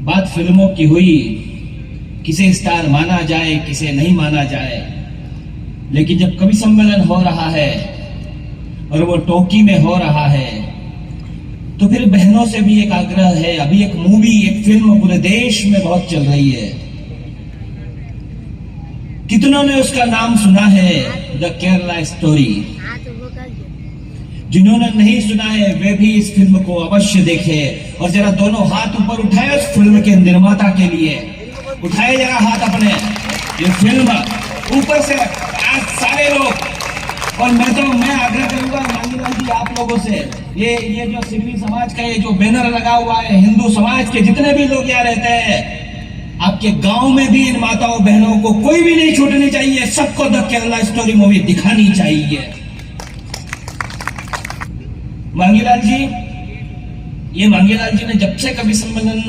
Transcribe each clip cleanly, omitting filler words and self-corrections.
बात फिल्मों की हुई, किसे स्टार माना जाए किसे नहीं माना जाए, लेकिन जब कवि सम्मेलन हो रहा है और वो टोकी में हो रहा है तो फिर बहनों से भी एक आग्रह है। अभी एक मूवी, एक फिल्म पूरे देश में बहुत चल रही है, कितनों ने उसका नाम सुना है, द केरला स्टोरी। जिन्होंने नहीं सुना है वे भी इस फिल्म को अवश्य देखें और जरा दोनों हाथ ऊपर उठाए उस फिल्म के निर्माता के लिए। उठाए जरा हाथ अपने। ये फिल्म ऊपर से आज सारे लोग, और मैं आग्रह करूंगा मांगीलाल जी आप लोगों से, ये जो सिंधी समाज का ये जो बैनर लगा हुआ है, हिंदू समाज के जितने भी लोग यहाँ रहते हैं, आपके गांव में भी इन माताओं बहनों को कोई भी नहीं छूटनी चाहिए, सबको द केरला स्टोरी मूवी दिखानी चाहिए। मांगीलाल जी, ये मांगीलाल जी ने जब से कवि सम्मेलन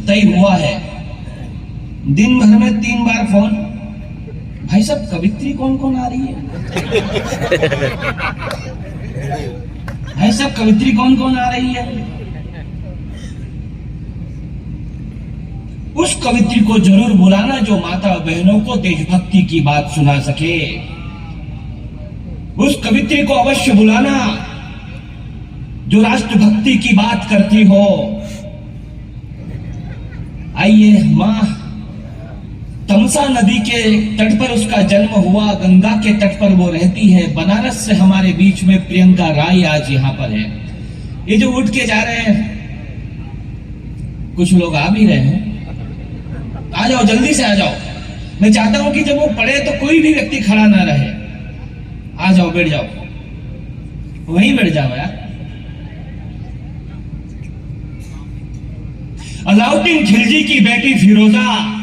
तय हुआ है, दिन भर में 3 बार फोन, भाई साहब कवित्री कौन कौन आ रही है, भाई साहब कवित्री कौन कौन आ रही है। उस कवित्री को जरूर बुलाना जो माता बहनों को देशभक्ति की बात सुना सके। उस कवित्री को अवश्य बुलाना जो राष्ट्रभक्ति की बात करती हो। आइए, मां तमसा नदी के तट पर उसका जन्म हुआ, गंगा के तट पर वो रहती है। बनारस से हमारे बीच में प्रियंका राय आज यहां पर है। ये जो उठ के जा रहे हैं, कुछ लोग आ भी रहे हैं, आ जाओ, जल्दी से आ जाओ। मैं चाहता हूं कि जब वो पढ़े तो कोई भी व्यक्ति खड़ा ना रहे। आ जाओ, बैठ जाओ, वहीं बैठ जाओ यार। अलाउद्दीन खिलजी की बेटी फिरोजा,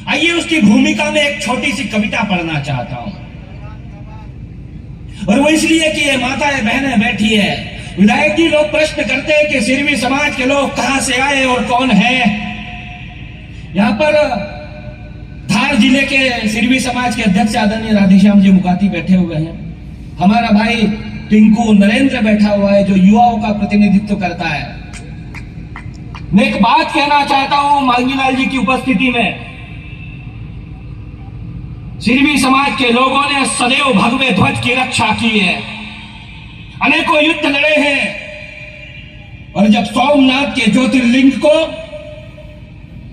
आइए उसकी भूमिका में एक छोटी सी कविता पढ़ना चाहता हूं। और वो इसलिए कि ये माताएं बहनें बैठी है। विधायक जी, लोग प्रश्न करते हैं कि सिरवी समाज के लोग कहां से आए और कौन है। यहां पर धार जिले के सिरवी समाज के अध्यक्ष आदरणीय राधेश्याम जी मुकाती बैठे हुए हैं। हमारा भाई टिंकू नरेंद्र बैठा हुआ है जो युवाओं का प्रतिनिधित्व करता है। मैं एक बात कहना चाहता हूं मांगीलाल जी की उपस्थिति में। सिरवी समाज के लोगों ने सदैव भगवे ध्वज की रक्षा की है, अनेकों युद्ध लड़े हैं, और जब सोमनाथ के ज्योतिर्लिंग को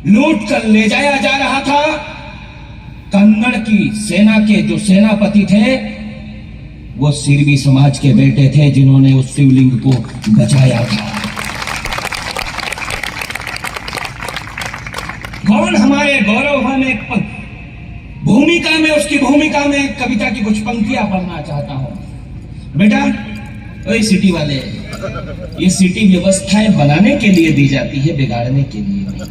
लूट कर ले जाया जा रहा था, कन्नड़ की सेना के जो सेनापति थे वो सिरवी समाज के बेटे थे जिन्होंने उस शिवलिंग को बचाया था। कौन हमारे गौरव, हम एक भूमिका में, उसकी भूमिका में कविता की कुछ पंक्तियां पढ़ना चाहता हूं। बेटा, ओए सिटी वाले, ये सिटी व्यवस्थाएं बनाने के लिए दी जाती है, बिगाड़ने के लिए नहीं।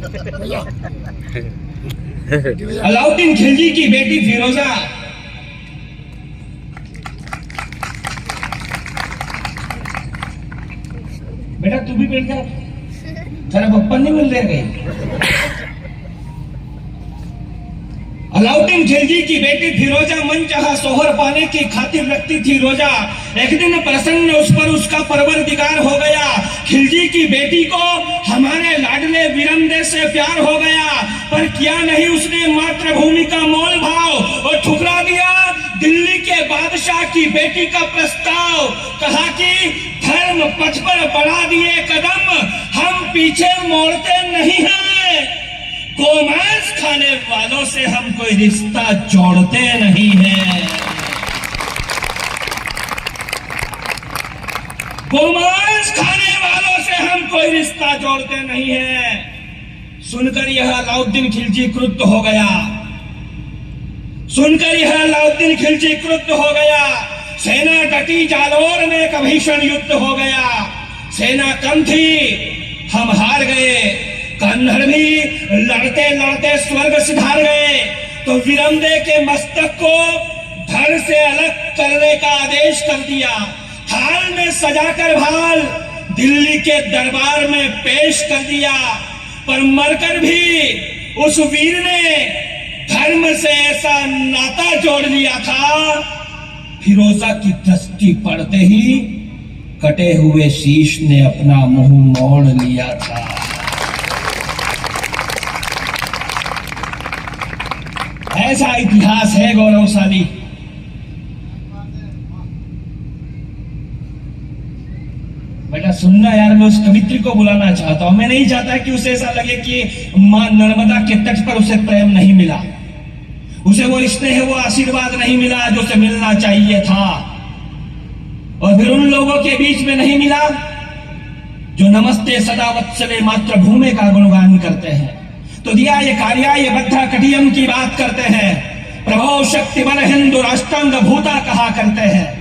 अलाउद्दीन खिलजी की बेटी फिरोजा, बेटा तू भी बैठ जा, तेरा पप्पा नहीं मिल रहे गए। अलाउद्दीन खिलजी की बेटी फिरोजा मनचाहा सोहर पाने की खातिर रखती थी रोजा। एक दिन प्रसन्न उस पर उसका परवरदिगार हो गया। खिलजी की बेटी को हमारे लाडले विरमदे से प्यार हो गया, पर किया नहीं उसने मातृभूमि का मोल भाव और ठुकरा दिया दिल्ली के बादशाह की बेटी का प्रस्ताव। कहा कि धर्म पथ पर बढ़ा दिए कदम, हम पीछे मोड़ते नहीं हैं। गोमांस खाने वालों से हम कोई रिश्ता जोड़ते नहीं हैं। गोमांस खाने वालों से हम कोई रिश्ता जोड़ते नहीं हैं। सुनकर यह अलाउद्दीन खिलजी क्रुद्ध हो गया। सुनकर यह अलाउद्दीन खिलजी क्रुद्ध हो गया। सेना डटी, जालौर में एक भीषण युद्ध हो गया। सेना कम थी, हम हार गए। कन्नड़ भी लड़ते लड़ते स्वर्ग सिधार गए, तो विरमदे के मस्तक को धड़ से अलग करने का आदेश कर दिया। थाल में सजाकर भाल दिल्ली के दरबार में पेश कर दिया, पर मरकर भी उस वीर ने धर्म से ऐसा नाता जोड़ लिया था, फिरोजा की दृष्टि पड़ते ही कटे हुए शीश ने अपना मुंह मोड़ लिया था। ऐसा इतिहास है गौरवशाली। बेटा सुनना यार, मैं उस कवित्री को बुलाना चाहता हूं। मैं नहीं चाहता कि उसे ऐसा लगे कि मां नर्मदा के तट पर उसे प्रेम नहीं मिला, उसे वो स्नेह, वो आशीर्वाद नहीं मिला जो उसे मिलना चाहिए था, और फिर उन लोगों के बीच में नहीं मिला जो नमस्ते सदा वत्सले मातृभूमि का गुणगान करते हैं। तो दिया ये कार्या ये बद्धा कटियम की बात करते हैं, प्रभो शक्ति बल हिंदू राष्ट्रांग भूता कहा करते हैं।